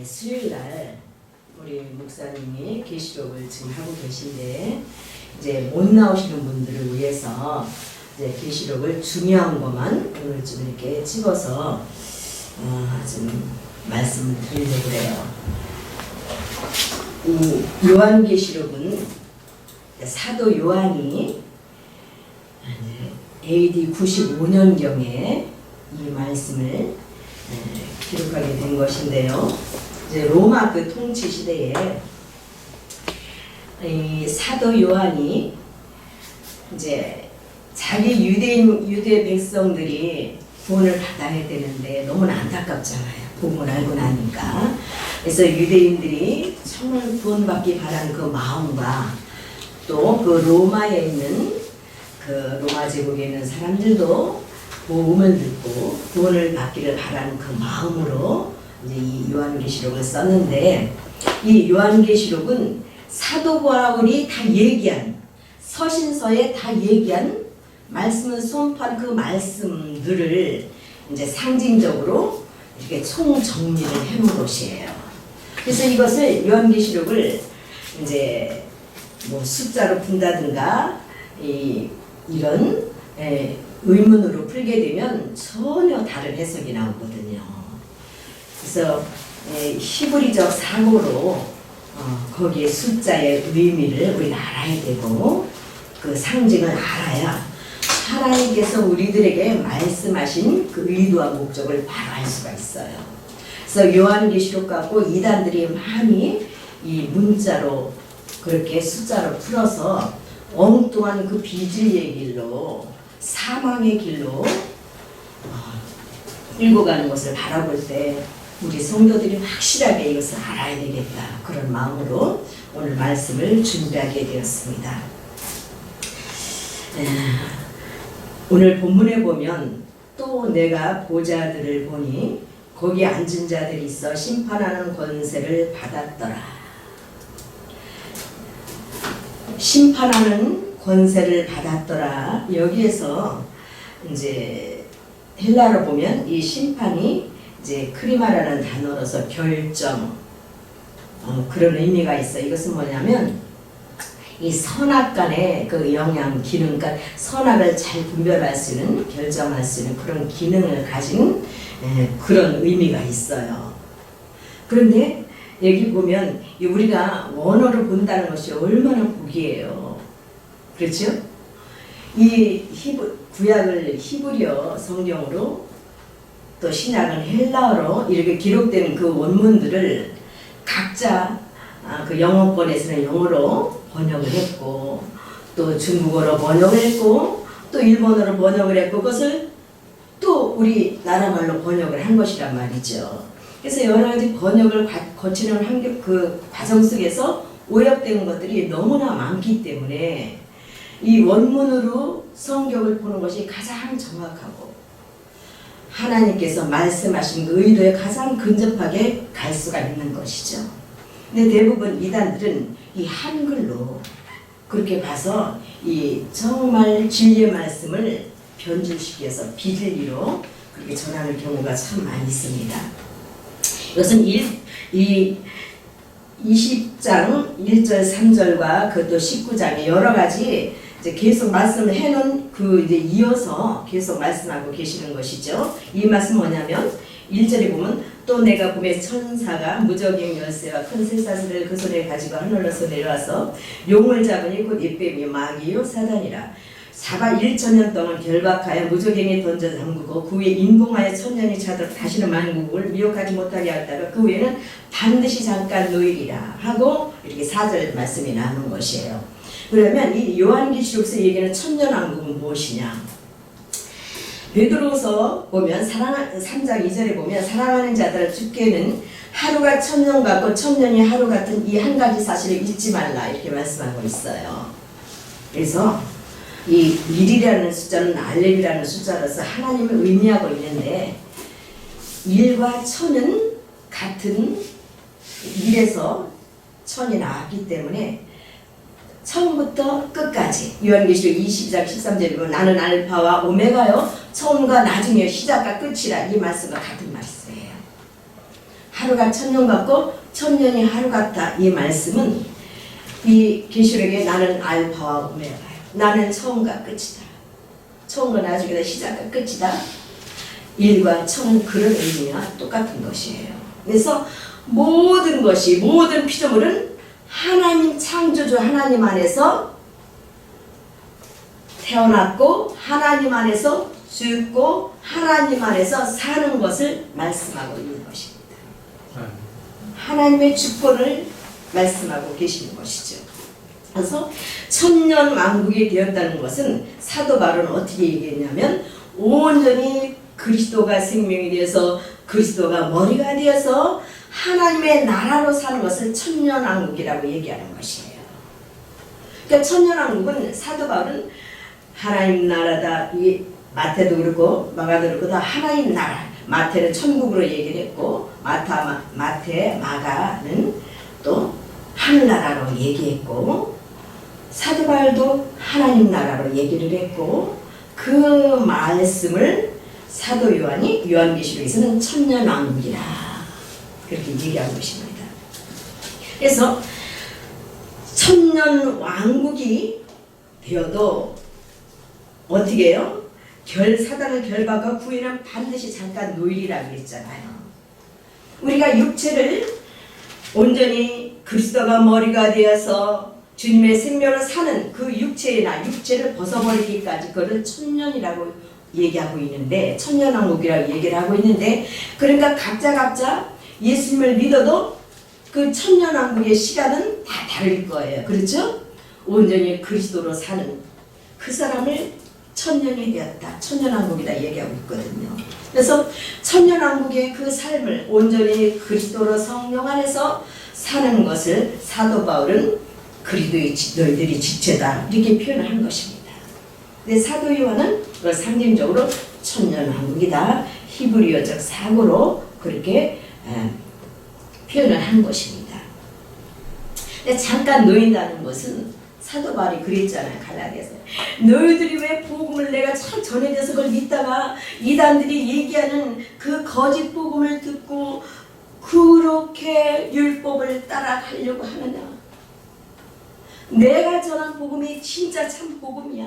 수요일 날 우리 목사님이 계시록을 지금 하고 계신데 이제 못 나오시는 분들을 위해서 이제 계시록을 중요한 것만 오늘 좀 이렇게 찍어서 좀 말씀을 드리려고 해요. 이 요한계시록은 사도 요한이 AD 95년경에 이 말씀을 기록하게 된 것인데요. 이제 로마 그 통치 시대에 이 사도 요한이 이제 자기 유대 백성들이 구원을 받아야 되는데 너무나 안타깝잖아요. 복음을 알고 나니까. 그래서 유대인들이 정말 구원받기 바라는 그 마음과 또 그 로마에 있는 그 로마 제국에 있는 사람들도 복음을 듣고 구원을 받기를 바라는 그 마음으로 이제 이 요한계시록을 썼는데, 이 요한계시록은 사도 바울이 다 얘기한 서신서에 다 얘기한 말씀을 선포한 그 말씀들을 이제 상징적으로 이렇게 총정리를 해놓은 것이에요. 그래서 이것을 요한계시록을 이제 뭐 숫자로 푼다든가 이런 의문으로 풀게 되면 전혀 다른 해석이 나오거든요. 그래서 히브리적 사고로 거기에 숫자의 의미를 우리가 알아야 되고 그 상징을 알아야 하나님께서 우리들에게 말씀하신 그 의도와 목적을 바로 알 수가 있어요. 그래서 요한계시록 갖고 이단들이 많이 이 문자로 그렇게 숫자로 풀어서 엉뚱한 그 비질의 길로 사망의 길로 읽어가는 것을 바라볼 때 우리 성도들이 확실하게 이것을 알아야 되겠다, 그런 마음으로 오늘 말씀을 준비하게 되었습니다. 오늘 본문에 보면 또 내가 보좌들을 보니 거기 앉은 자들이 있어 심판하는 권세를 받았더라. 심판하는 권세를 받았더라. 여기에서 이제 헬라로 보면 이 심판이 이제 크리마라는 단어로서 결정, 그런 의미가 있어요. 이것은 뭐냐면 이 선악간의 그 영양 기능, 그러니까 선악을 잘 분별할 수 있는, 결정할 수 있는 그런 기능을 가진 그런 의미가 있어요. 그런데 여기 보면 우리가 원어를 본다는 것이 얼마나 복이에요. 그렇죠? 이 구약을 히브리어 성경으로 또 신약은 헬라어로 이렇게 기록된 그 원문들을 각자 그 영어권에서는 영어로 번역을 했고, 또 중국어로 번역을 했고, 또 일본어로 번역을 했고, 그것을 또 우리 나라 말로 번역을 한 것이란 말이죠. 그래서 여러 가지 번역을 거치는 그 과정 속에서 오역된 것들이 너무나 많기 때문에 이 원문으로 성경을 보는 것이 가장 정확하고 하나님께서 말씀하신 그 의도에 가장 근접하게 갈 수가 있는 것이죠. 근데 대부분 이단들은 이 한글로 그렇게 봐서 이 정말 진리의 말씀을 변질시켜서 비진리로 그렇게 전하는 경우가 참 많이 있습니다. 이것은 이 20장 1절 3절과 그것도 19장에 여러 가지 이제 계속 말씀을 해놓은 그 이제 이어서 계속 말씀하고 계시는 것이죠. 이 말씀 뭐냐면 1절에 보면 또 내가 봄에 천사가 무적의 열쇠와 큰 쇠사슬을 그 손에 가지고 하늘로서 내려와서 용을 잡으니 곧 입뱀이 마귀요 사단이라. 사바 1천년 동안 결박하여 무적행에 던져 잠그고 그 후에 인봉하여 천년이 차도록 다시는 만국을 미혹하지 못하게 하다가 그 후에는 반드시 잠깐 놓이리라 하고 이렇게 4절 말씀이 나오는 것이에요. 그러면 이 요한계시록서 얘기하는 천년왕국은 무엇이냐? 베드로서 보면 3장 2절에 보면 사랑하는 자들을 주께는 하루가 천년 같고 천년이 하루 같은 이 한 가지 사실을 잊지 말라, 이렇게 말씀하고 있어요. 그래서 이 1이라는 숫자는 알렙이라는 숫자로서 하나님을 의미하고 있는데 1과 1000은 같은 1에서 1000이 나왔기 때문에 처음부터 끝까지 요한계시록 20장 13절에 보면 나는 알파와 오메가요 처음과 나중에 시작과 끝이라, 이 말씀과 같은 말씀이에요. 하루가 천년 같고 천년이 하루 같다. 이 말씀은 이 계시록에 나는 알파와 오메가야. 나는 처음과 끝이다. 처음과 나중이다. 시작과 끝이다. 일과 천은 그런 의미와 똑같은 것이에요. 그래서 모든 것이, 모든 피조물은 하나님 창조주 하나님 안에서 태어났고 하나님 안에서 죽고 하나님 안에서 사는 것을 말씀하고 있는 것입니다. 하나님의 주권을 말씀하고 계시는 것이죠. 그래서 천년 왕국이 되었다는 것은 사도 바울은 어떻게 얘기했냐면 온전히 그리스도가 생명이 되어서 그리스도가 머리가 되어서 하나님의 나라로 사는 것을 천년 왕국이라고 얘기하는 것이에요. 그러니까 천년 왕국은 사도 바울은 하나님 나라다. 이 마태도 그렇고 마가도 그렇고 다 하나님 나라. 마태는 천국으로 얘기를 했고 마태 마가는 또 하늘나라로 얘기했고 사도 바울도 하나님 나라로 얘기를 했고 그 말씀을 사도 요한이 요한계시록에서는 천년 왕국이라 그렇게 얘기한 것입니다. 그래서 천년 왕국이 되어도 어떻게 해요? 사단을 결박과 구원은 반드시 잠깐 노일이라고 했잖아요. 우리가 육체를 온전히 그리스도가 머리가 되어서 주님의 생명을 사는 그 육체를 벗어버리기까지 그걸 천년이라고 얘기하고 있는데 천년왕국이라고 얘기를 하고 있는데 그러니까 각자 예수님을 믿어도 그 천년왕국의 시간은 다 다를 거예요. 그렇죠? 온전히 그리스도로 사는 그 사람을 천년이 되었다. 천년왕국이다 얘기하고 있거든요. 그래서 천년왕국의 그 삶을 온전히 그리스도로 성령 안에서 사는 것을 사도 바울은 그리스도의 너희들이 지체다 이렇게 표현을 한 것입니다. 근데 사도 요한은 그걸 상징적으로 천년왕국이다. 히브리어적 사고로 그렇게 표현을 한 것입니다. 근데 잠깐 놓인다는 것은 사도 바울이 그랬잖아요. 갈라디아서 너희들이 왜 복음을 내가 잘 전해져서 그걸 믿다가 이단들이 얘기하는 그 거짓 복음을 듣고 그렇게 율법을 따라가려고 하느냐. 내가 전한 복음이 진짜 참 복음이야.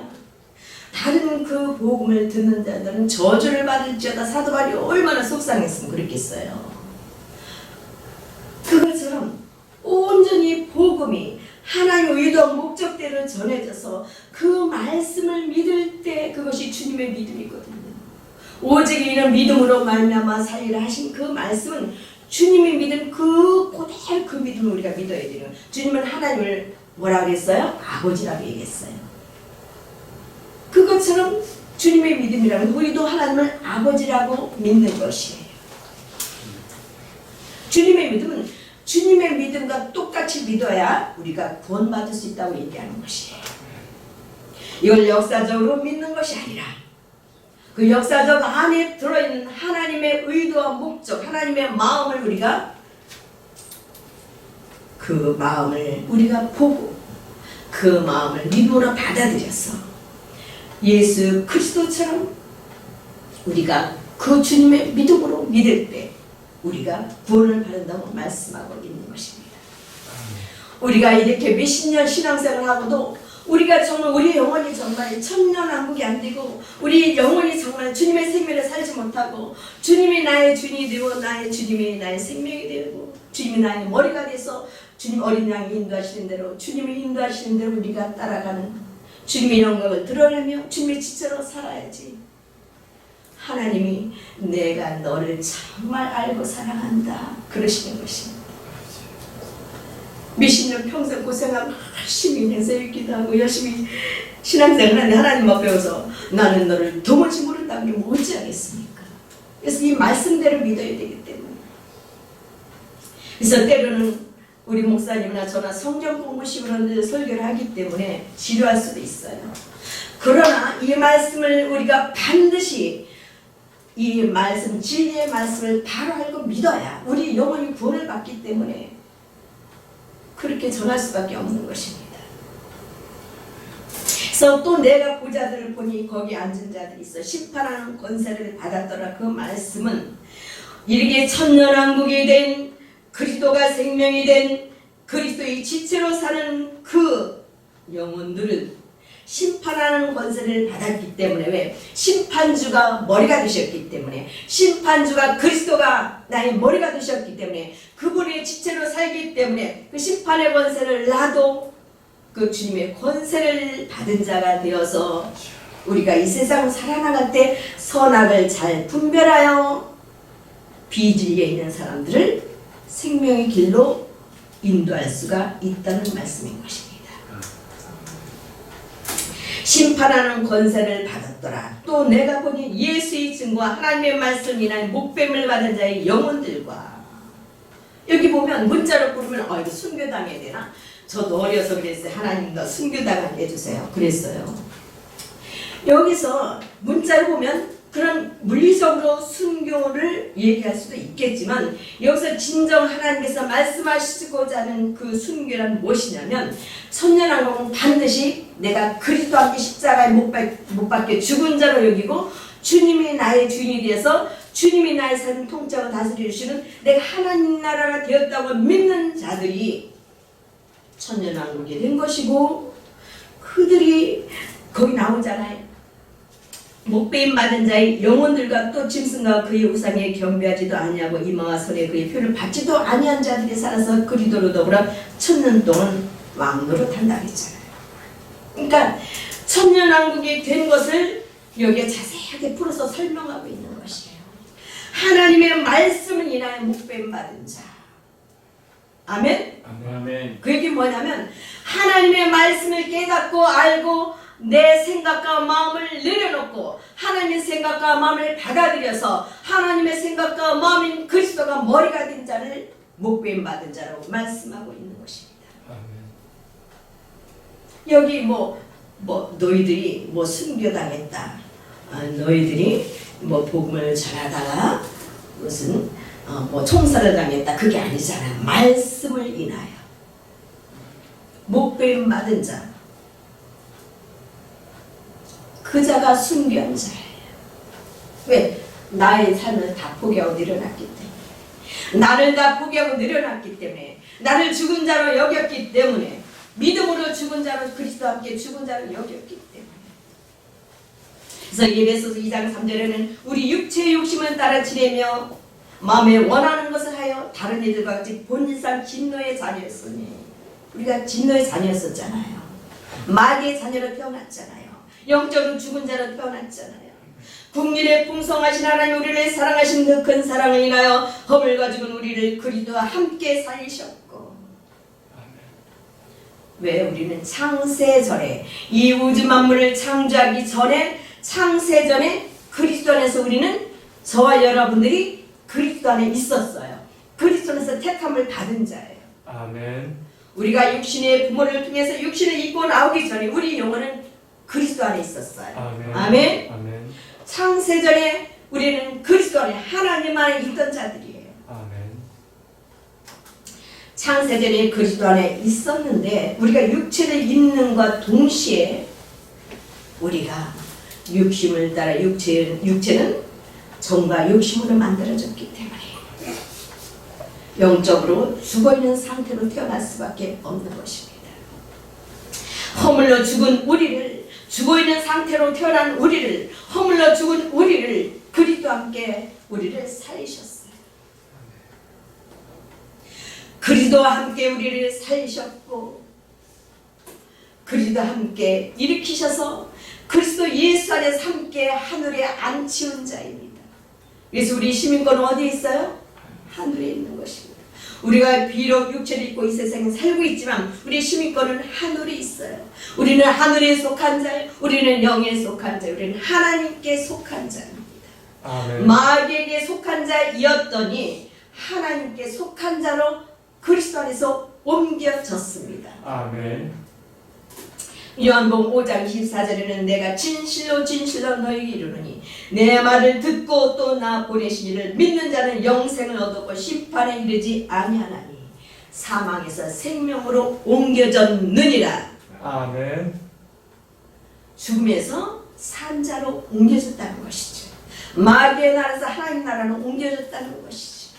다른 그 복음을 듣는 자들은 저주를 받을지어다. 사도 바울이 얼마나 속상했으면 그랬겠어요. 그것처럼 온전히 복음이 하나님 의도와 목적대로 전해져서 그 말씀을 믿을 때 그것이 주님의 믿음이거든요. 오직 이는 믿음으로 말미암아 살리라 하신 그 말씀은 주님이 믿은 그 그대로 그 믿음을 우리가 믿어야 돼요. 주님은 하나님을 뭐라 그랬어요? 아버지라고 얘기했어요. 그것처럼 주님의 믿음이라면 우리도 하나님을 아버지라고 믿는 것이에요. 주님의 믿음은 주님의 믿음과 똑같이 믿어야 우리가 구원받을 수 있다고 얘기하는 것이에요. 이걸 역사적으로 믿는 것이 아니라 그 역사적 안에 들어있는 하나님의 의도와 목적, 하나님의 마음을 우리가 그 마음을 우리가 보고 그 마음을 믿음으로 받아들여서 예수 그리스도처럼 우리가 그 주님의 믿음으로 믿을 때 우리가 구원을 받는다고 말씀하고 있는 것입니다. 우리가 이렇게 몇십 년 신앙생활을 하고도 우리가 정말 우리 영혼이 정말 천년왕국이 안 되고 우리 영혼이 정말 주님의 생명을 살지 못하고 주님이 나의 주인이 되고 나의 주님이 나의 생명이 되고 주님이 나의 머리가 돼서 주님 어린 양이 인도하시는 대로 주님이 인도하시는 대로 우리가 따라가는 주님의 영광을 드러내며 주님의 지체로 살아야지. 하나님이 내가 너를 정말 알고 사랑한다 그러시는 것입니다. 몇십 년 평생 고생하고 열심히 내세요 기도하고 열심히 신앙생활하는데 하나님 앞에 와서 나는 너를 도무지 모른다는 게 뭔지 알겠습니까? 그래서 이 말씀대로 믿어야 되기 때문에 그래서 때로는 우리 목사님이나 저나 성경 공부식으로 설교를 하기 때문에 지루할 수도 있어요. 그러나 이 말씀을 우리가 반드시 이 말씀, 진리의 말씀을 바로 알고 믿어야 우리 영혼이 구원을 받기 때문에 그렇게 전할 수밖에 없는 것입니다. 그래서 또 내가 보자들을 보니 거기 앉은 자들이 있어 심판하는 권세를 받았더라. 그 말씀은 이렇게 천년왕국이 된 그리스도가 생명이 된 그리스도의 지체로 사는 그 영혼들은 심판하는 권세를 받았기 때문에, 왜? 심판주가 머리가 되셨기 때문에, 심판주가 그리스도가 나의 머리가 되셨기 때문에, 그분의 지체로 살기 때문에 그 심판의 권세를 나도 그 주님의 권세를 받은 자가 되어서 우리가 이 세상을 살아나갈 때 선악을 잘 분별하여 비진리에 있는 사람들을 생명의 길로 인도할 수가 있다는 말씀인 것입니다. 심판하는 권세를 받았더라. 또 내가 보니 예수의 증거와 하나님의 말씀을 인하여 목뱀을 받은 자의 영혼들과, 여기 보면 문자로 부르면 이거 순교당해야 되나? 저도 어려서 그랬어요. 하나님 너 순교당하게 해주세요. 그랬어요. 여기서 문자로 보면 그런 물리적으로 순교를 얘기할 수도 있겠지만, 여기서 진정 하나님께서 말씀하시고자 하는 그 순교란 무엇이냐면, 천년왕국은 반드시 내가 그리스도와 함께 십자가에 못 박혀 죽은 자로 여기고 주님이 나의 주인이 되어서 주님이 나의 삶을 통째로 다스려 주시는 내가 하나님 나라가 되었다고 믿는 자들이 천년왕국이 된 것이고, 그들이 거기 나오잖아요. 목배임 받은 자의 영혼들과 또 짐승과 그의 우상에 경배하지도 아니하고 이마와 손에 그의 표를 받지도 아니한 자들이 살아서 그리스도로 더불어 천년 동안 왕노릇 한다 했잖아요. 그러니까 천년왕국이 된 것을 여기에 자세하게 풀어서 설명하고 있는 것이에요. 하나님의 말씀을 인하여 목배임 받은 자. 아멘? 아멘. 그 얘기 뭐냐면 하나님의 말씀을 깨닫고 알고 내 생각과 마음을 내려놓고 하나님의 생각과 마음을 받아들여서 하나님의 생각과 마음인 그리스도가 머리가 된 자를 목배임 받은 자라고 말씀하고 있는 것입니다. 여기 너희들이 순교당했다. 너희들이 복음을 전하다가 무슨 총살을 당했다. 그게 아니잖아. 말씀을 인하여 목배임 받은 자. 그 자가 순교한 자예요. 왜? 나의 삶을 다 포기하고 내려놨기 때문에, 나를 다 포기하고 내려놨기 때문에, 나를 죽은 자로 여겼기 때문에, 믿음으로 죽은 자로 그리스도와 함께 죽은 자로 여겼기 때문에. 그래서 에베소서 2장 3절에는 우리 육체의 욕심은 따라 지내며 마음에 원하는 것을 하여 다른 이들과 같이 본질상 진노의 자녀였으니, 우리가 진노의 자녀였었잖아요. 마귀의 자녀로 태어났잖아요. 영적으로 죽은 자로 태어났잖아요. 국민의 풍성하신 하나님 우리를 사랑하신 그 큰 사랑을 인하여 허물과 죽은 우리를 그리스도와 함께 살리셨고, 왜? 우리는 창세전에 이 우주 만물을 창조하기 전에 창세전에 그리스도 안에서 우리는 저와 여러분들이 그리스도 안에 있었어요. 그리스도 안에서 택함을 받은 자예요. 아멘. 우리가 육신의 부모를 통해서 육신을 입고 나오기 전에 우리 영혼은 그리스도 안에 있었어요. 아멘. 아멘. 아멘. 창세전에 우리는 그리스도 안에 하나님 안에 있던 자들이에요. 아멘. 창세전에 그리스도 안에 있었는데 우리가 육체를 입는과 동시에 우리가 육심을 따라 육체는 정과 욕심으로 만들어졌기 때문에 영적으로 죽어있는 상태로 태어날 수밖에 없는 것입니다. 허물로 죽은 우리를, 죽어있는 상태로 태어난 우리를, 허물로 죽은 우리를 그리스도와 함께 우리를 살리셨어요. 그리스도와 함께 우리를 살리셨고 그리스도와 함께 일으키셔서 그리스도 예수 안에서 함께 하늘에 앉히운 자입니다. 그래서 우리 시민권은 어디에 있어요? 하늘에 있는 것입니다. 우리가 비록 육체를 입고 이 세상에 살고 있지만 우리 시민권은 하늘에 있어요. 우리는 하늘에 속한 자예요. 우리는 영에 속한 자예요. 우리는 하나님께 속한 자입니다. 아멘. 마귀에게 속한 자였더니 하나님께 속한 자로 그리스도 안에서 옮겨졌습니다. 아멘. 요한복음 5장 24절에는 내가 진실로 진실로 너희에게 이르노니 내 말을 듣고 또 나 보내신 이를 믿는 자는 영생을 얻었고 심판에 이르지 아니하나니 사망에서 생명으로 옮겨졌느니라. 아멘. 죽음에서 산 자로 옮겨졌다는 것이죠. 마귀의 나라에서 하나님 나라로 옮겨졌다는 것이죠.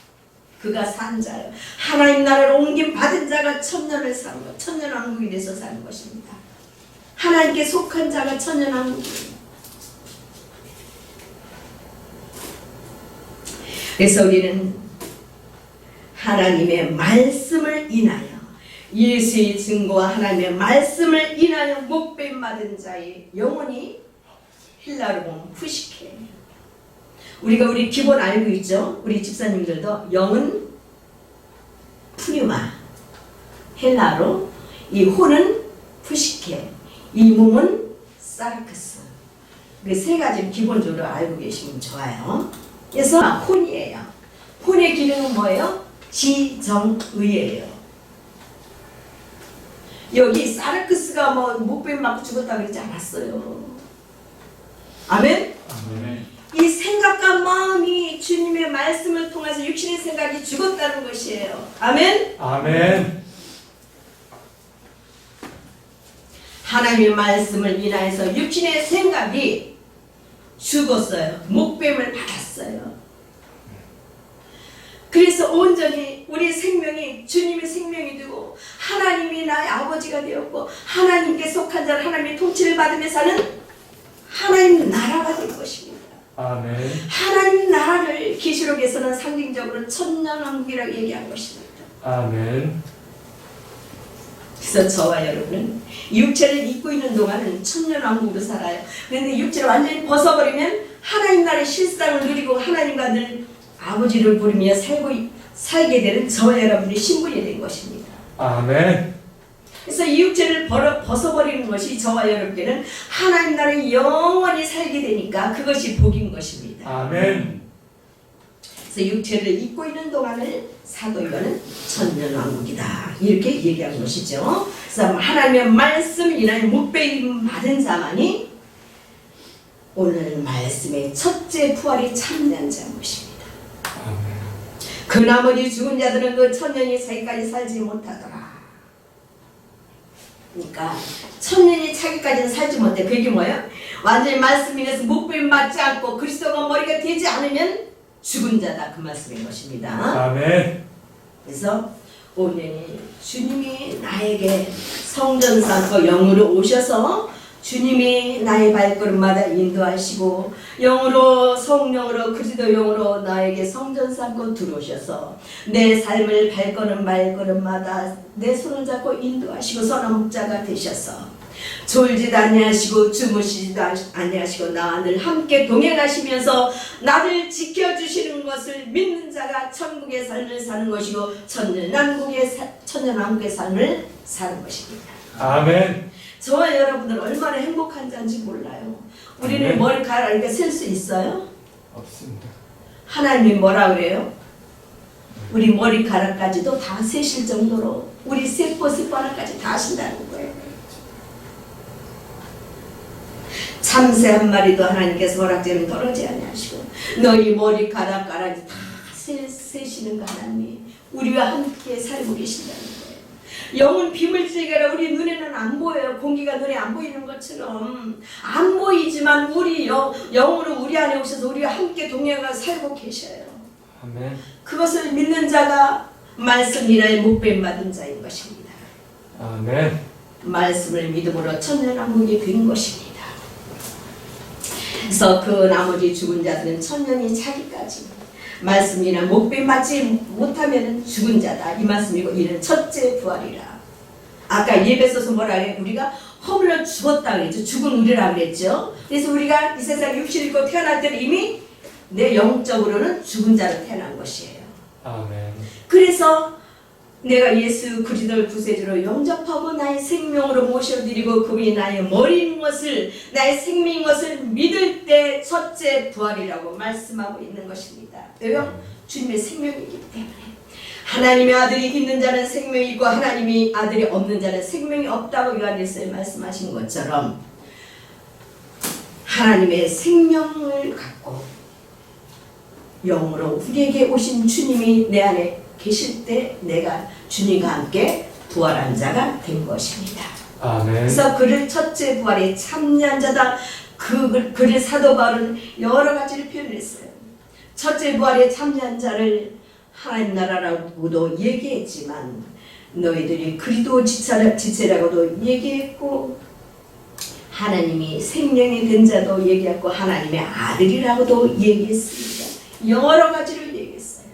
그가 산 자요. 하나님 나라를 옮김 받은 자가 천년을 사는 것, 천년왕국이 돼서 사는 것입니다. 하나님께 속한 자가 천년왕국이에요. 그래서 우리는 하나님의 말씀을 인하여, 예수의 증거와 하나님의 말씀을 인하여 목뱀 맞은 자의 영혼이 헬라로 보면 푸시케. 우리가 우리 기본 알고 있죠? 우리 집사님들도 영은 푸뉴마, 헬라로, 이 혼은 푸시케, 이 몸은 사르크스. 그 세 가지 기본적으로 알고 계시면 좋아요. 그래서 혼이에요. 혼의 기능은 뭐예요? 지정의예요. 여기 사르크스가 뭐 목뱀 맞고 죽었다 그러지 않았어요. 아멘? 아멘. 이 생각과 마음이 주님의 말씀을 통해서 육신의 생각이 죽었다는 것이에요. 아멘? 아멘. 하나님의 말씀을 인하여서 육신의 생각이 죽었어요. 목뱀을 받았어요. 그래서 온전히 우리 생명이 주님의 생명이 되고 하나님이 나의 아버지가 되었고 하나님께 속한 자는 하나님의 통치를 받으며 사는 하나님 나라가 될 것입니다. 아멘. 하나님 나라를 계시록에서는 상징적으로 천년왕국이라고 얘기한 것입니다. 아멘. 그래서 저와 여러분은 육체를 입고 있는 동안은 천년왕국으로 살아요. 그런데 육체를 완전히 벗어버리면 하나님 나라의 실상을 누리고 하나님과 늘 아버지를 부르며 살게 되는 저와 여러분의 신분이 된 것입니다. 아멘. 그래서 이 육체를 벗어버리는 것이 저와 여러분께는 하나님 나라의 영원히 살게 되니까 그것이 복인 것입니다. 아멘. 그래서 육체를 입고 있는 동안을 사도 요한은 천년왕국이다 이렇게 얘기한 것이죠. 그래서 하나님의 말씀을 인하여 목배임 받은 자만이 오늘 말씀의 첫째 부활이 참된 자인 것입니다. 아멘. 그 나머지 죽은 자들은 그 천년이 자기까지 살지 못하더라. 그러니까 천년이 자기까지는 살지 못해. 그게 뭐예요? 완전히 말씀 인해서 목배임 맞지 않고 그리스도가 머리가 되지 않으면 죽은 자다 그 말씀인 것입니다. 아멘. 그래서 온전히 주님이 나에게 성전 삼고 영으로 오셔서 주님이 나의 발걸음마다 인도하시고 영으로 성령으로 그리스도 영으로 나에게 성전 삼고 들어오셔서 내 삶을 발걸음마다 내 손을 잡고 인도하시고 선함자가 되셔서 졸지도 아니하시고 주무시지도 아니하시고 나와 늘 함께 동행하시면서 나를 지켜주시는 것을 믿는 자가 천국의 삶을 사는 것이고 천년왕국의 삶을 사는 것입니다. 아멘. 저와 여러분들 얼마나 행복한 자인지 몰라요. 우리는 머리카락 이렇게 셀 수 있어요? 없습니다. 하나님이 뭐라 그래요? 우리 머리카락까지도 다 세실 정도로 우리 세포 하나까지 다 하신다는 거예요. 참새 한 마리도 하나님께서 허락되면 떨어지지 아니하시고 너희 머리카락까지 다 세시는 그 하나님이 우리와 함께 살고 계신다는 거예요. 영은 비물질이라 우리 눈에는 안 보여요. 공기가 눈에 안 보이는 것처럼 안 보이지만 우리 영으로 우리 안에 오셔서 우리와 함께 동행하고 살고 계셔요. 아멘. 그것을 믿는 자가 말씀 인하여 목배임 받은 자인 것입니다. 아멘. 말씀을 믿음으로 천년왕국이 된 것입니다. 그래서 그 나머지 죽은 자들은 천년이 차기까지 말씀이나 목뱀 맞지 못하면 죽은 자다 이 말씀이고 이는 첫째 부활이라. 아까 예배서서 뭐라 그래? 우리가 허물러 죽었다 그랬죠. 죽은 우리라 그랬죠. 그래서 우리가 이 세상 육신을 입고 태어날 때는 이미 내 영적으로는 죽은 자로 태어난 것이에요. 아멘. 그래서 내가 예수 그리스도를 구세주로 영접하고 나의 생명으로 모셔드리고 그분이 나의 머리인 것을 나의 생명인 것을 믿을 때 첫째 부활이라고 말씀하고 있는 것입니다. 왜요? 주님의 생명이기 때문에. 하나님의 아들이 있는 자는 생명이 있고 하나님의 아들이 없는 자는 생명이 없다고 요한일서에 말씀하신 것처럼 하나님의 생명을 갖고 영으로 우리에게 오신 주님이 내 안에 계실 때 내가 주님과 함께 부활한 자가 된 것입니다. 아멘. 그래서 그를 첫째 부활의 참여한 자다. 그를 사도 바울은 여러 가지를 표현했어요. 첫째 부활의 참여한 자를 하나님 나라라고도 얘기했지만 너희들이 그리스도 지체라고도 얘기했고 하나님이 생명이 된 자도 얘기했고 하나님의 아들이라고도 얘기했습니다. 여러 가지를 얘기했어요.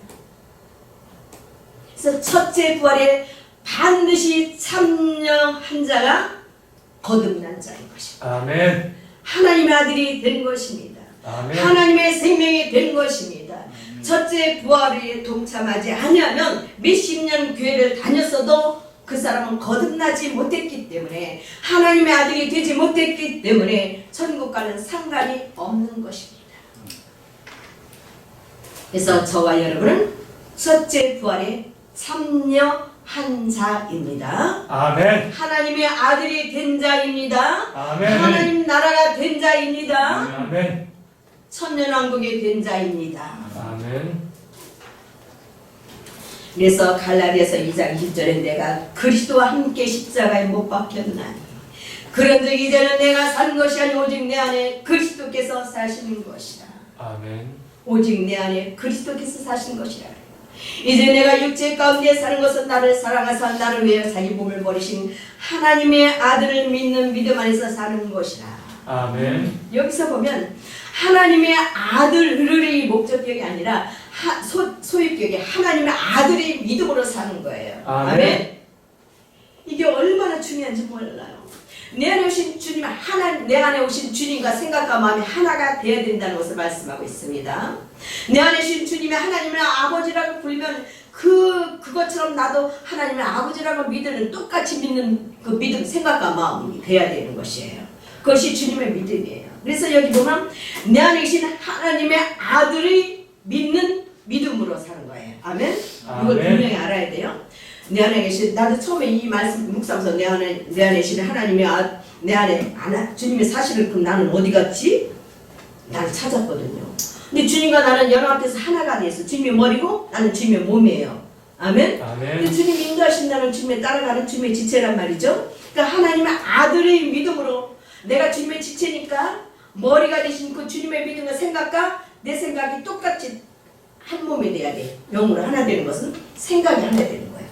그래서 첫째 부활에 반드시 참여한 자가 거듭난 자인 것입니다. 아멘. 하나님의 아들이 된 것입니다. 아멘. 하나님의 생명이 된 것입니다. 첫째 부활에 동참하지 아니하면 몇십 년 교회를 다녔어도 그 사람은 거듭나지 못했기 때문에 하나님의 아들이 되지 못했기 때문에 천국과는 상관이 없는 것입니다. 그래서 저와 여러분은 첫째 부활에 참여한 자입니다. 아멘. 하나님의 아들이 된 자입니다. 아멘. 하나님 나라가 된 자입니다. 아멘. 천년왕국이 된 자입니다. 아멘. 그래서 갈라디아서 2장 10절에 내가 그리스도와 함께 십자가에 못 박혔나니 그런즉 이제는 내가 산 것이 아니 오직 내 안에 그리스도께서 사시는 것이라. 아멘. 오직 내 안에 그리스도께서 사신 것이라. 이제 내가 육체 가운데 사는 것은 나를 사랑하사 나를 위하여 자기 몸을 버리신 하나님의 아들을 믿는 믿음 안에서 사는 것이라. 아멘. 여기서 보면 하나님의 아들의 목적격이 아니라 소유격이 하나님의 아들이 믿음으로 사는 거예요. 아멘. 아멘. 이게 얼마나 중요한지 몰라요. 내 안에 오신 주님, 내 안에 오신 주님과 생각과 마음이 하나가 되어야 된다는 것을 말씀하고 있습니다. 내 안에 오신 주님이 하나님의 아버지라고 불면 그것처럼 나도 하나님의 아버지라고 믿는 똑같이 믿는 그 믿음, 생각과 마음이 돼야 되는 것이에요. 그것이 주님의 믿음이에요. 그래서 여기 보면 내 안에 계신 하나님의 아들이 믿는 믿음으로 사는 거예요. 아멘? 이걸 분명히 알아야 돼요. 내 안에 계신, 나도 처음에 이 말씀 묵상하면서 내 안에 계신 하나님의 내 안에 주님의 사실을 그럼 나는 어디 갔지? 나를 찾았거든요. 근데 주님과 나는 연합돼서 하나가 돼서 주님의 머리고 나는 주님의 몸이에요. 아멘? 아멘. 근데 주님이 인도하신다는 주님의 따라가는 주님의 지체란 말이죠. 그러니까 하나님의 아들의 믿음으로 내가 주님의 지체니까 머리가 되신 그 주님의 믿음과 생각과 내 생각이 똑같이 한 몸이 돼야 돼. 영으로 하나 되는 것은 생각이 하나 되는 거예요.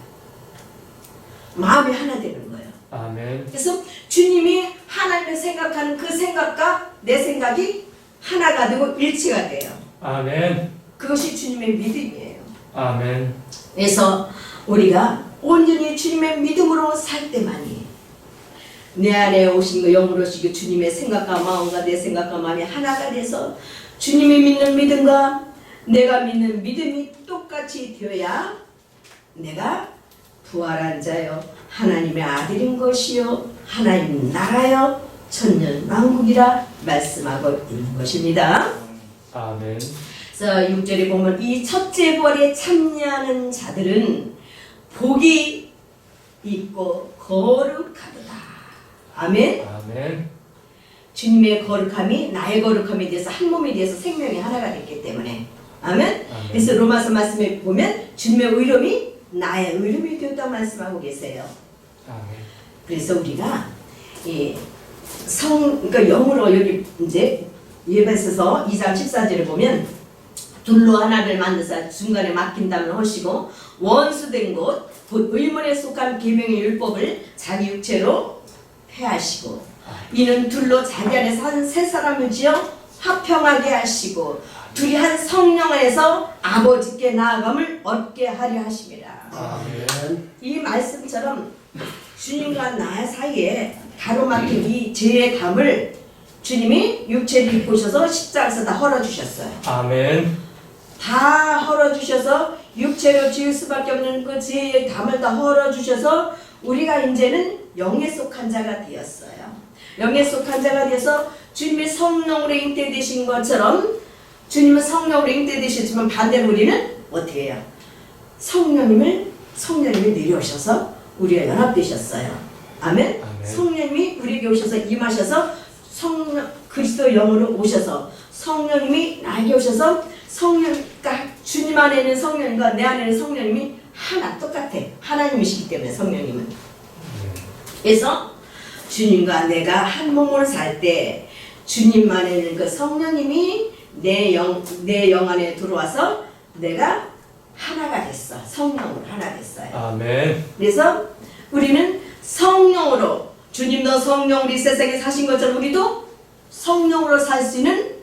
마음이 하나 되는 거예요. 아멘. 그래서 주님이 하나님을 생각하는 그 생각과 내 생각이 하나가 되고 일치가 돼요. 아멘. 그것이 주님의 믿음이에요. 아멘. 그래서 우리가 온전히 주님의 믿음으로 살 때만이 내 안에 오신 그 영으로 오신 그 주님의 생각과 마음과 내 생각과 마음이 하나가 돼서 주님이 믿는 믿음과 내가 믿는 믿음이 똑같이 되어야 내가 부활한 자요 하나님의 아들인 것이요 하나님 나라요 천년왕국이라 말씀하고 있는 것입니다. 아멘. 그래서 6절에 보면 이 첫째 부활에 참여하는 자들은 복이 있고 거룩하도다. 아멘. 아멘. 주님의 거룩함이 나의 거룩함에 대해서 한 몸에 대해서 생명이 하나가 됐기 때문에 아멘. 아멘. 그래서 로마서 말씀에 보면 주님의 의로움이 나의 의로움이 되었다 말씀하고 계세요. 아멘. 그래서 우리가 그러니까 영으로 여기 이제 예배에서 2장 14절을 보면 둘로 하나를 만드사 중간에 막힌 담을 하시고 원수된 곳 곧 의문에 속한 계명의 율법을 자기 육체로 폐하시고 이는 둘로 자기 안에서 한 세 사람을 지어 화평하게 하시고 둘이 한 성령 안에서 아버지께 나아감을 얻게 하려 하심이라. 아멘. 이 말씀처럼 주님과 나 사이에 가로막힌 이 죄의 담을 주님이 육체를 입고 오셔서 십자가에서 다 헐어주셨어요. 아멘. 다 헐어주셔서 육체로 지을 수밖에 없는 그 죄의 담을 다 헐어주셔서 우리가 이제는 영에 속한 자가 되었어요. 영에 속한 자가 되어서 주님이 성령으로 잉태되신 것처럼 주님은 성령으로 잉태되셨지만 반대로 우리는 어떻게 해요? 성령님이 내려오셔서 우리가 연합되셨어요. 아멘? 아멘. 성령님이 우리에게 오셔서 임하셔서 그리스도 영으로 오셔서 성령님이 나에게 오셔서 그러니까 주님 안에 있는 성령님과 내 안에 있는 성령님이 하나 똑같아. 하나님이시기 때문에 성령님은. 그래서 주님과 내가 한 몸으로 살 때 주님 안에 있는 그 성령님이 내 영 안에 들어와서 내가 하나가 됐어. 성령으로 하나 됐어요. 아멘. 그래서 우리는 성령으로, 주님도 성령으로 이 세상에 사신 것처럼 우리도 성령으로 살 수 있는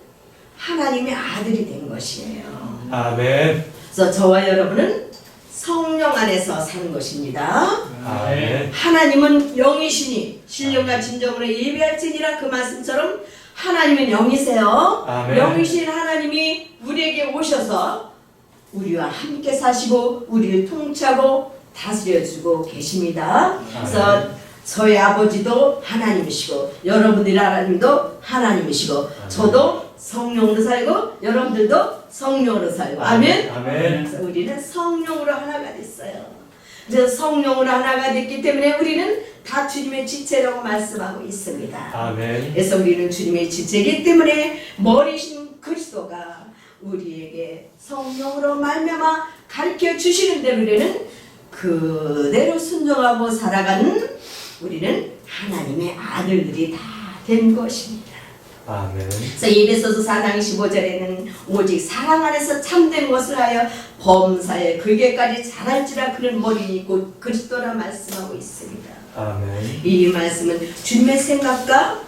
하나님의 아들이 된 것이에요. 아멘. 그래서 저와 여러분은 성령 안에서 사는 것입니다. 아멘. 하나님은 영이시니 신령과 진정으로 예배할지니라, 그 말씀처럼 하나님은 영이세요. 아멘. 영이신 하나님이 우리에게 오셔서 우리와 함께 사시고 우리를 통치하고 다스려주고 계십니다. 그래서 저희 아버지도 하나님이시고 여러분들의 하나님도 하나님이시고 저도 성령으로 살고 여러분들도 성령으로 살고, 아멘. 아멘. 그래서 우리는 성령으로 하나가 됐어요. 그래서 성령으로 하나가 됐기 때문에 우리는 다 주님의 지체라고 말씀하고 있습니다. 아멘. 그래서 우리는 주님의 지체이기 때문에 머리신 그리스도가 우리에게 성령으로 말미암아 가르쳐 주시는 대로 우리는 그대로 순종하고 살아가는 우리는 하나님의 아들들이 다 된 것입니다. 아멘. 그래서 에베소서 4장 15절에는 오직 사랑 안에서 참된 것을 하여 범사에 그에게까지 자랄지라, 그는 머리니 곧 그리스도라 말씀하고 있습니다. 아멘. 이 말씀은 주님의 생각과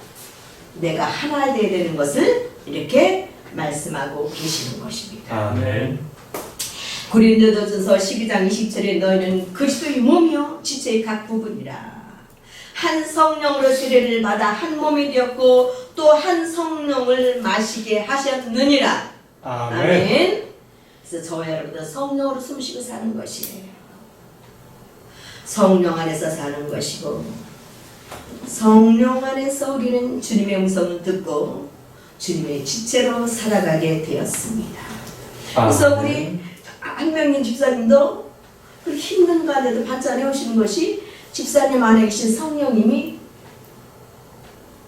내가 하나 되어야 되는 것을 이렇게 말씀하고 계시는 것입니다. 아멘. 고린도전서 12장 20절에 너희는 그리스도의 몸이요 지체의 각 부분이라. 한 성령으로 세례를 받아 한 몸이 되었고 또 한 성령을 마시게 하셨느니라. 아멘. 아멘. 그래서 저와 여러분들 성령으로 숨쉬고 사는 것이에요. 성령 안에서 사는 것이고 성령 안에서 우리는 주님의 음성을 듣고 주님의 지체로 살아가게 되었습니다. 그래서 우리 한명민 집사님도 그렇게 힘든 가운데도 반찬해 오시는 것이 집사님 안에 계신 성령님이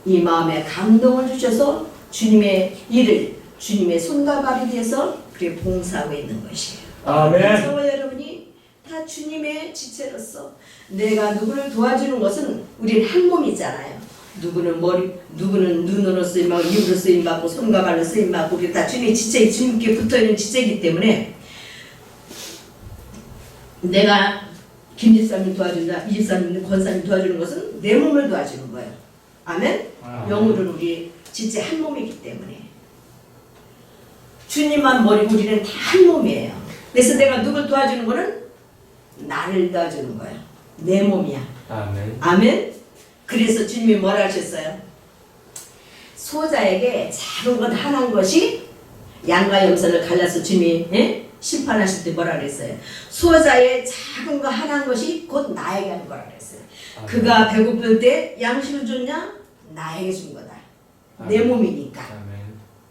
이 마음에 감동을 주셔서 주님의 일을 주님의 손과 발이 되어서 그렇게 봉사하고 있는 것이에요. 아멘. 저와 여러분이 다 주님의 지체로서 내가 누구를 도와주는 것은 우리는 한 몸이잖아요. 누구는 머리, 누구는 눈으로 쓰임받고 입으로 쓰임받고 손과 발로 쓰임받고 우리 다 주님의 지체, 주님께 붙어있는 지체이기 때문에 내가 김 집사님 도와준다, 이 집사님, 권사님 도와주는 것은 내 몸을 도와주는 거예요. 아멘? 영으로는 우리 지체 한 몸이기 때문에 주님만 머리고 우리는 다 한 몸이에요. 그래서 내가 누굴 도와주는 거는 나를 도와주는 거예요. 내 몸이야. 아멘. 아멘? 그래서 주님이 뭐라 하셨어요? 소자에게 작은 것 하나인 것이 양과 염소를 갈라서 주님이 심판하실 때 뭐라 그랬어요? 소자의 작은 거 하나인 것이 곧 나에게 한 거라 그랬어요. 아멘. 그가 배고플 때 양식을 줬냐? 나에게 준 거다. 내 몸이니까. 아멘.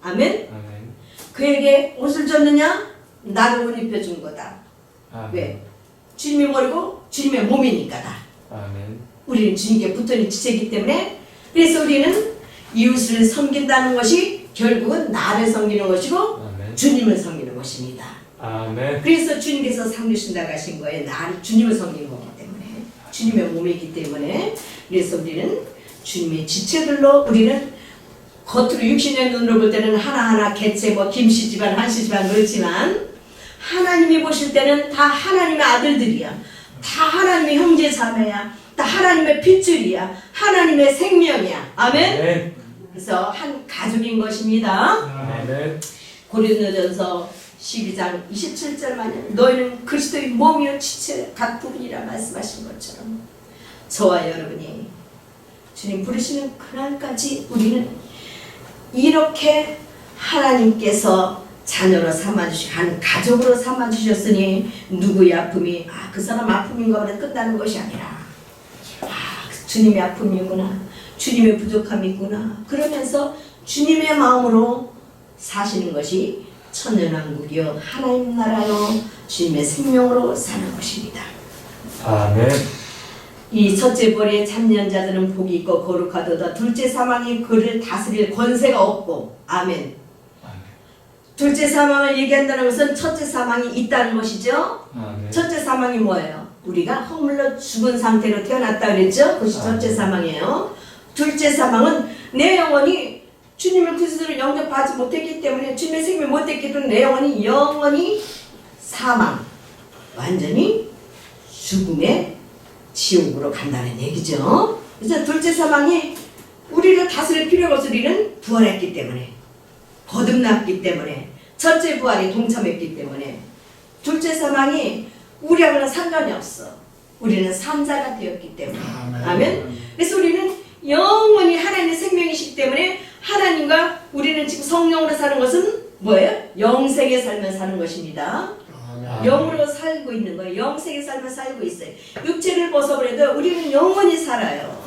아멘? 아멘. 그에게 옷을 줬느냐? 나를 옷 입혀준 거다. 아멘. 왜? 주님이 머리고 주님의 몸이니까다. 아멘. 우리는 주님께 붙어있는 지체이기 때문에 그래서 우리는 이웃을 섬긴다는 것이 결국은 나를 섬기는 것이고 아멘. 주님을 섬기는 것입니다. 아멘. 그래서 주님께서 섬기신다고 하신 거예요. 나를 주님을 섬기는 거기 때문에 주님의 몸이기 때문에 그래서 우리는 주님의 지체들로 우리는 겉으로 육신의 눈으로 볼 때는 하나하나 개체 뭐 김씨 집안 한씨 집안 그렇지만 하나님이 보실 때는 다 하나님의 아들들이야. 다 하나님의 형제 자매야. 다 하나님의 핏줄이야. 하나님의 생명이야. 아멘. 아멘. 그래서 한 가족인 것입니다. 아멘. 고린도전서 12장 27절만 너희는 그리스도의 몸이요 지체 각 부분이라 말씀하신 것처럼 저와 여러분이 주님 부르시는 그날까지 우리는 이렇게 하나님께서 자녀로 삼아주시고 한 가족으로 삼아주셨으니 누구의 아픔이 그 사람 아픔인가 보다 끝나는 것이 아니라 주님의 아픔이구나 주님의 부족함이구나 그러면서 주님의 마음으로 사시는 것이 천년왕국이요 하나님 나라요 주님의 생명으로 사는 것입니다. 아멘. 이 첫째 벌의 참년자들은 복이 있고 거룩하도다. 둘째 사망이 그를 다스릴 권세가 없고 아멘. 둘째 사망을 얘기한다는 것은 첫째 사망이 있다는 것이죠. 아멘. 첫째 사망이 뭐예요? 우리가 허물러 죽은 상태로 태어났다 그랬죠? 그것이 첫째 사망이에요. 둘째 사망은 내 영혼이 주님을 그리스도를 영접하지 못했기 때문에 주님의 생명을 못 했기 때문에 내 영혼이 영원히 사망, 완전히 죽음의 지옥으로 간다는 얘기죠. 그래서 둘째 사망이 우리를 다스릴 필요가 없어. 우리는 부활했기 때문에, 거듭났기 때문에, 첫째 부활에 동참했기 때문에 둘째 사망이 우리하고는 상관이 없어. 우리는 산자가 되었기 때문에. 아멘. 그래서 우리는 영원히 하나님의 생명이시기 때문에 하나님과 우리는 지금 성령으로 사는 것은 뭐예요? 영생의 삶을 사는 것입니다. 영으로 살고 있는 거예요. 영생의 삶을 살고 있어요. 육체를 벗어버려도 우리는 영원히 살아요.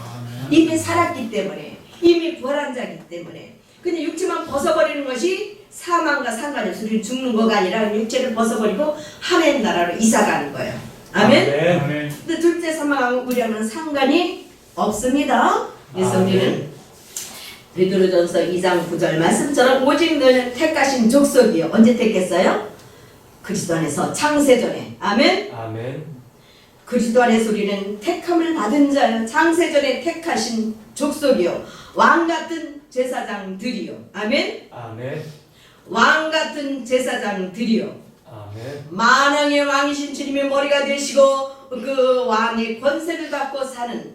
이미 살았기 때문에, 이미 부활한 자이기 때문에. 근데 육체만 벗어버리는 것이 사망과 상관이 없어. 우리는 죽는 거가 아니라 육체를 벗어버리고 하나님 나라로 이사가는 거예요. 아멘. 근데 둘째 사망하고 우리하고는 상관이 없습니다. 그래서 우리는 베드로전서 2장 9절 말씀처럼 오직 너는 택하신 족속이요. 언제 택했어요? 그리스도 안에서 창세전에. 아멘. 아멘. 그리스도 안에서 우리는 택함을 받은 자요. 창세전에 택하신 족속이요. 왕같은 제사장들이요. 아멘. 아멘. 왕같은 제사장들이요. 아멘. 만왕의 왕이신 주님의 머리가 되시고 그 왕의 권세를 갖고 사는,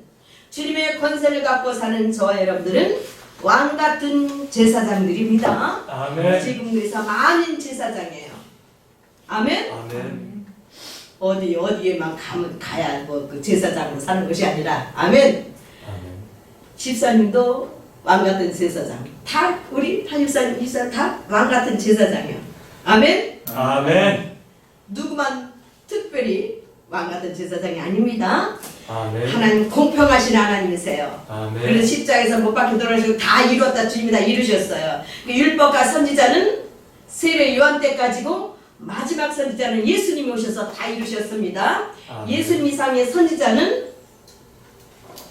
주님의 권세를 갖고 사는 저와 여러분들은 왕같은 제사장들입니다. 아멘. 지금 그래서 많은 제사장이에요. 아멘. 아멘. 어디에만 가야 뭐 그 제사장으로 사는 것이 아니라. 아멘. 아멘. 집사님도 왕같은 제사장. 다 우리 한집사님, 이사 다 왕같은 제사장이요. 아멘. 아멘. 누구만 특별히 왕같은 제사장이 아닙니다. 아멘. 하나님 공평하신 하나님이세요. 아멘. 그래서 십자가에서 못 박혀 돌아가시고 다 이루었다. 주님이 다 이루셨어요. 그 율법과 선지자는 세례 요한 때까지고 마지막 선지자는 예수님이 오셔서 다 이루셨습니다. 아멘. 예수님 이상의 선지자는,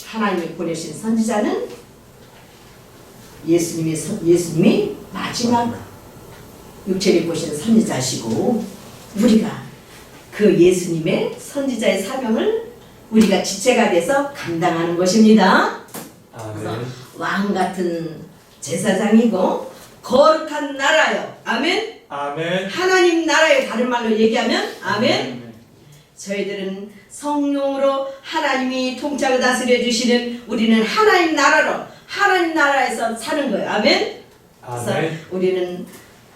하나님이 보내신 선지자는 예수님이 마지막 육체를 입고 오신 선지자시고, 우리가 그 예수님의 선지자의 사명을 우리가 지체가 돼서 감당하는 것입니다. 그래서 아멘. 왕같은 제사장이고 거룩한 나라요. 아멘. 아멘. 하나님 나라에 다른 말로 얘기하면 아멘. 저희들은 성령으로 하나님이 통치하고 다스려 주시는, 우리는 하나님 나라로, 하나님 나라에서 사는 거예요. 아멘. 그래서 아멘. 우리는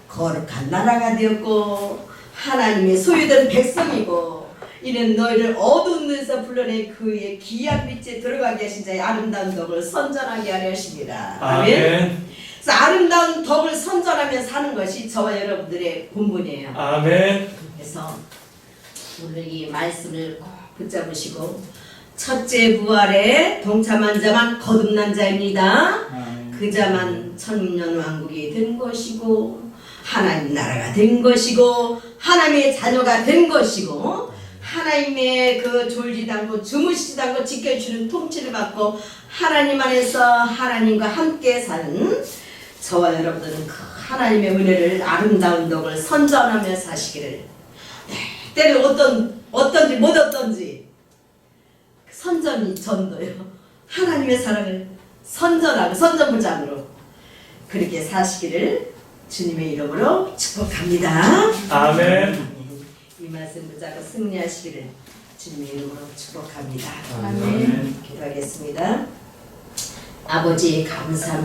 거룩한 나라가 되었고 하나님의 소유된 백성이고, 이는 너희를 어두운 데서 불러내 그의 귀한 빛에 들어가게 하신 자의 아름다운 덕을 선전하게 하려 하십니다. 아멘. 그래서 아름다운 덕을 선전하며 사는 것이 저와 여러분들의 본분이에요. 아멘. 그래서 오늘 이 말씀을 꼭 붙잡으시고, 첫째 부활에 동참한 자만 거듭난 자입니다. 그 자만 천년 왕국이 된 것이고 하나님 나라가 된 것이고 하나님의 자녀가 된 것이고, 하나님의 그 졸지도 않고 주무시지도 않고 지켜주는 통치를 받고 하나님 안에서 하나님과 함께 사는 저와 여러분들은 그 하나님의 은혜를, 아름다운 덕을 선전하며 사시기를, 때를 어떤지 못 어떤지 선전이 전도요. 하나님의 사랑을 선전하고 선전부장으로 그렇게 사시기를 주님의 이름으로 축복합니다. 아멘. 이 말씀 붙잡고 승리하시기를 주님의 이름으로 축복합니다. 아멘. 기도하겠습니다. 아버지 감사합니다.